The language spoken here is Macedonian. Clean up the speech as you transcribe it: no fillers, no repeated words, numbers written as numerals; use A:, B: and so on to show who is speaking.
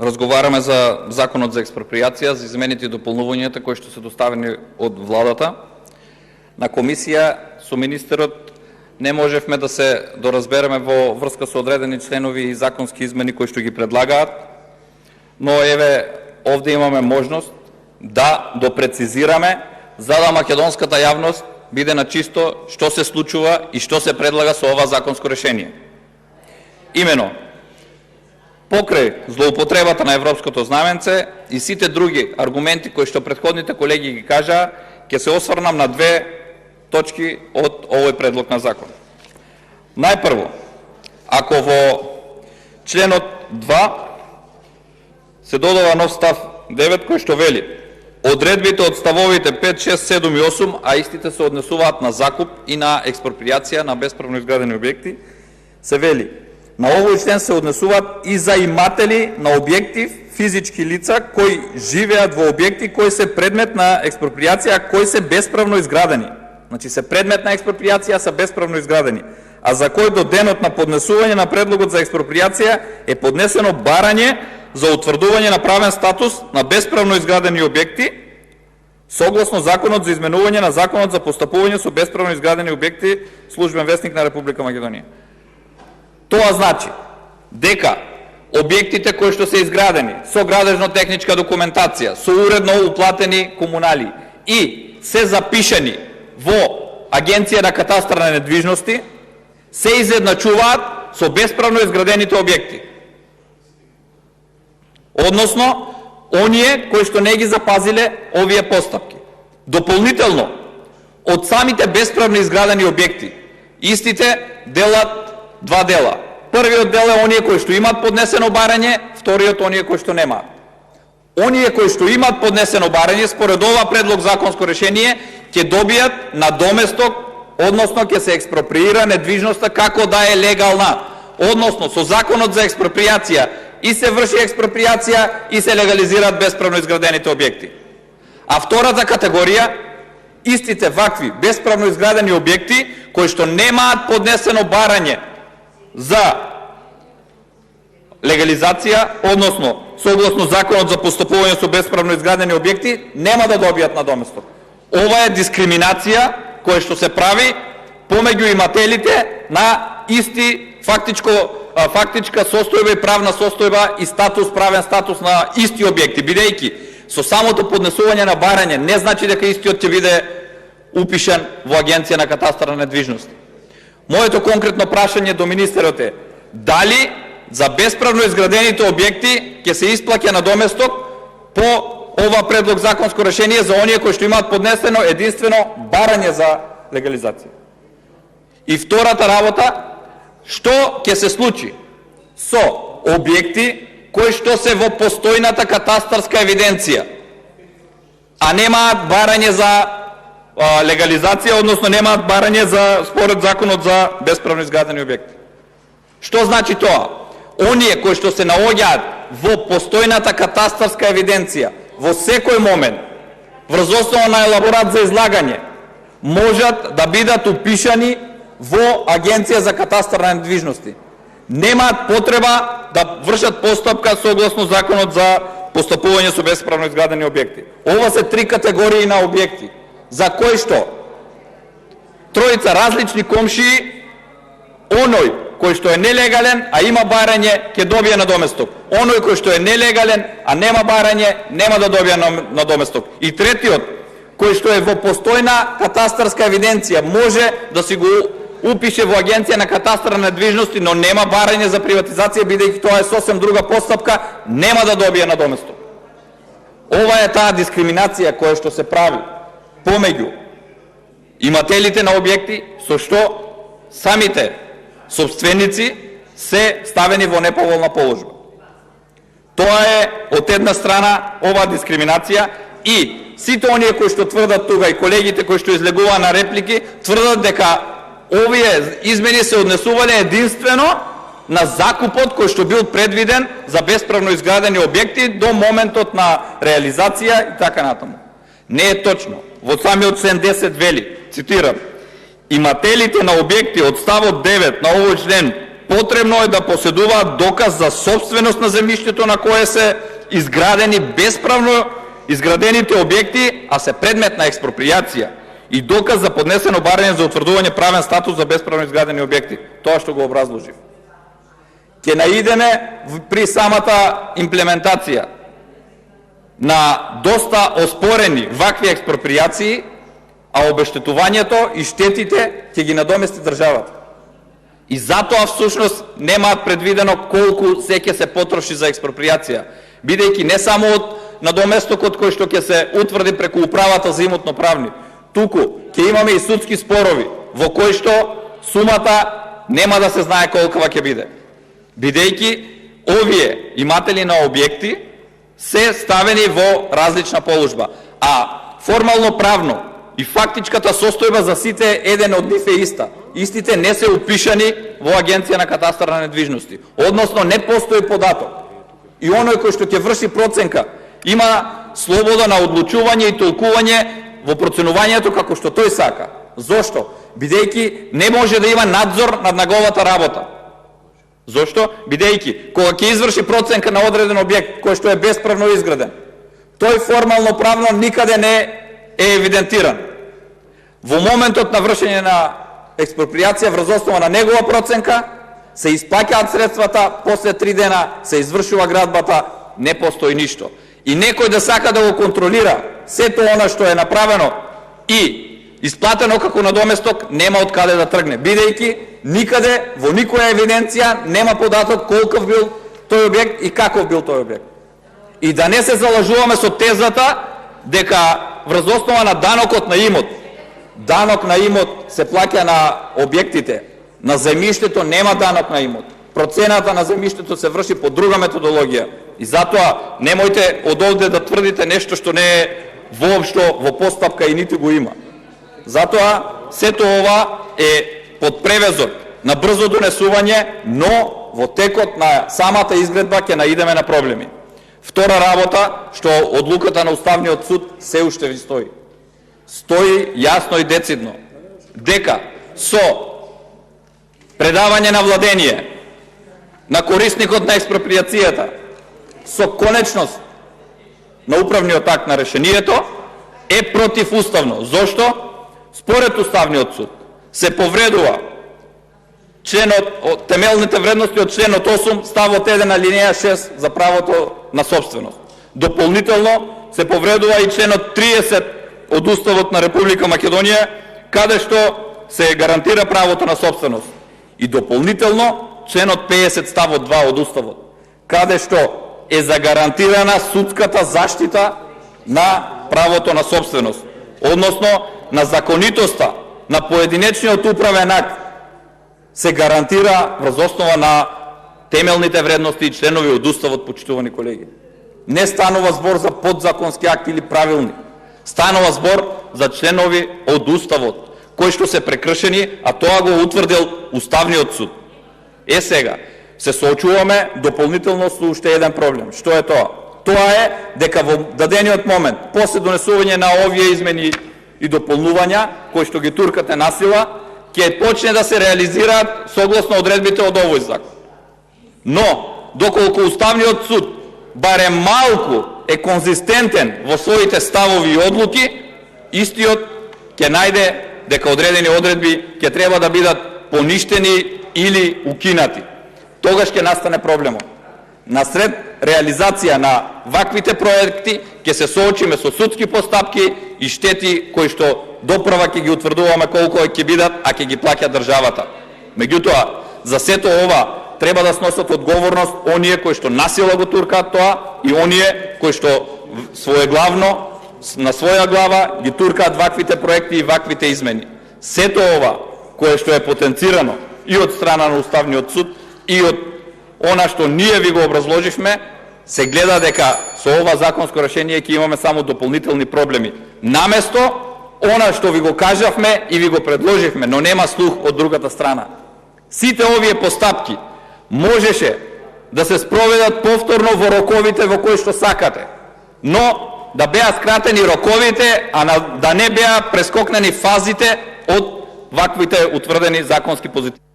A: разговараме за Законот за експроприација, за измените и дополнувањата кои што се доставени од владата. На комисија со министерот не можевме да се доразбереме во врска со одредени членови и законски измени кои што ги предлагаат, но еве овде имаме можност да допрецизираме за да македонската јавност биде на чисто што се случува и што се предлага со ова законско решение. Имено, покрај злоупотребата на европското знаменце и сите други аргументи кои што претходните колеги ги кажаа, ќе се осврнам на две точки од овој предлог на закон. Најпрво, ако во членот 2 се додава нов став 9 кој што вели: одредбите од ставовите 5, 6, 7 и 8, а истите се однесуваат на закуп и на експроприација на бесправно изградени објекти, се вели: на овој член се однесуваат и за иматели на објекти физички лица кои живеат во објекти кои се предмет на експроприација, кои се бесправно изградени. Значи се предмет на експроприација, се бесправно изградени, а за кој до денот на поднесување на предлогот за експроприација е поднесено барање за утврдување на правен статус на бесправно изградени објекти согласно Законот за изменување на Законот за постапување со бесправно изградени објекти, Службен весник на Република Македонија. Тоа значи дека објектите кои што се изградени со градежно-техничка документација, со уредно уплатени комунали и се запишени во Агенција на катастар на недвижности, се изедначуваат со бесправно изградените објекти. Односно, оние кои што не ги запазиле овие постапки. Дополнително, од самите бесправно изградени објекти, истите делат два дела. Првиот дел е оние кои што имаат поднесено барање, вториот оние кои што немаат. Оние кои што имаат поднесено барање, според ова предлог законско решение, ќе добијат надоместок, односно ќе се експроприира недвижноста како да е легална. Односно, со Законот за експроприација и се врши експроприација и се легализираат бесправно изградените објекти. А втората категорија, истите вакви бесправно изградени објекти кои што немаат поднесено барање за легализација, односно согласно Законот за постапување со бесправно изградени објекти, нема да добијат надоместок. Ова е дискриминација која што се прави помеѓу имателите на исти фактичка состојба и правна состојба и правен статус на исти објекти, бидејќи со самото поднесување на барање не значи дека истиот ќе биде упишан во Агенција на катастар на недвижности. Моето конкретно прашање до министерот е: дали за бесправно изградените објекти ќе се исплаќа надоместок по ова предлог законско решение за оние кои што имаат поднесено единствено барање за легализација? И втората работа, што ќе се случи со објекти кои што се во постојната катастарска евиденција, а немаат барање за легализација, односно немаат барање за според Законот за бесправно изградени објекти? Што значи тоа? Оние кои што се наоѓаат во постојната катастарска евиденција во секој момент врз основа на елаборат за излагање можат да бидат упишани во Агенција за катастар на недвижности. Немаат потреба да вршат постапка согласно Законот за постапување со бесправно изградени објекти. Ова се три категории на објекти за кои што тројца различни комшии, оној кој што е нелегален, а има барање, ќе добие надоместок. Оној кој што е нелегален, а нема барање, нема да добие надоместок. И третиот, кој што е во постојна катастарска евиденција, може да си го упише во Агенција на катастар на недвижности, но нема барање за приватизација, бидејќи тоа е сосем друга постапка, нема да добие надоместок. Ова е таа дискриминација која што се прави помеѓу имателите на објекти, со што самите собственици се ставени во неповолна положба. Тоа е од една страна ова дискриминација и сите оние кои што тврдат тука и колегите кои што излегуваа на реплики тврдат дека овие измени се однесувале единствено на закупот кој што бил предвиден за бесправно изградени објекти до моментот на реализација и така натаму. Не е точно. Во самиот член 10 вели, цитирам: имателите на објекти од ставот 9 на овој член потребно е да поседуваат доказ за собственост на земјиштето на кое се изградени бесправно изградените објекти, а се предмет на експроприација, и доказ за поднесено барање за утврдување правен статус за бесправно изградени објекти. Тоа што го образложив. Ќе наидеме при самата имплементација на доста оспорени вакви експроприации, а обештетувањето и штетите ќе ги надомести државата. И затоа всушност немаат предвидено колку се ќе се потроши за експроприација, бидејќи не само од надоместокот кој што ќе се утврди преку управата за имотно-правни, туку ќе имаме и судски спорови во кои што сумата нема да се знае колкава ќе биде, бидејќи овие иматели на објекти се ставени во различна положба, а формално правно и фактичката состојба за сите еден од нив е иста. Истите не се упишани во Агенција на катастар на недвижности, односно не постои податок. И оној кој што ќе врши проценка има слобода на одлучување и толкување во проценувањето како што тој сака. Зошто? Бидејќи не може да има надзор над неговата работа. Зошто? Бидејќи кога ќе изврши проценка на одреден објект кој што е бесправно изграден, тој формално правно никаде не е евидентиран. Во моментот на вршење на експроприација врз основа на негова проценка се исплаќаат средствата, после 3 дена се извршува градбата, не постои ништо. И некој да сака да го контролира сето она што е направено и исплатено како надоместок, нема од каде да тргне, бидејќи никаде во никоја евиденција нема податок колков бил тој објект и каков бил тој објект. И да не се залажуваме со тезата дека врз основа на данокот на имот, данок на имот се плаќа на објектите, на земјиштето нема данок на имот. Процената на земјиштето се врши по друга методологија. И затоа немојте од овде да тврдите нешто што не е воопшто во постапка и нити го има. Затоа сето ова е под превезот на брзо донесување, но во текот на самата изградба ќе наидеме на проблеми. Втора работа, што одлуката на Уставниот суд се уште ви стои. Стои јасно и децидно дека со предавање на владение на корисникот на експроприацијата, со конечност на управниот акт на решението, е противуставно. Зошто? Според Уставниот суд се повредува темелните вредности од членот 8, ставот 1 алинеја 6 за правото на собственост. Дополнително се повредува и членот 30 од Уставот на Република Македонија, каде што се гарантира правото на собственост. И дополнително членот 50 ставот 2 од Уставот, каде што е загарантирана судската заштита на правото на собственост, односно на законитоста на поединечниот управен акт се гарантира врз основа на темелните вредности и членови од Уставот, почитувани колеги. Не станува збор за подзаконски акт или правилник. Станува збор за членови од Уставот, кои што се прекршени, а тоа го утврдил Уставниот суд. Сега, се соочуваме дополнително со уште еден проблем. Што е тоа? Тоа е дека во дадениот момент, после донесување на овие измени и дополнувања, кои што ги туркате насила, ќе почне да се реализираат согласно одредбите од овој закон. Но, доколку Уставниот суд барем малку е конзистентен во своите ставови и одлуки, истиот ќе најде дека одредени одредби ќе треба да бидат поништени или укинати. Тогаш ќе настане проблемот. Насред реализација на ваквите проекти ќе се соочиме со судски постапки и штети кои што доправа ќе ги утврдуваме колку ќе бидат, а ќе ги плаќа државата. Меѓутоа, за сето ова треба да сносат одговорност оние кои што насила го туркаат тоа и оние кои што своеглавно, на своја глава ги туркаат ваквите проекти и ваквите измени. Сето ова кое што е потенцирано и од страна на Уставниот суд и од она што ние ви го образложивме, се гледа дека со ова законско решение ќе имаме само дополнителни проблеми. Наместо она што ви го кажавме и ви го предложивме, но нема слух од другата страна. Сите овие постапки можеше да се спроведат повторно во роковите во кои што сакате, но да беа скратени роковите, а да не беа прескокнени фазите од ваквите утврдени законски позитиви.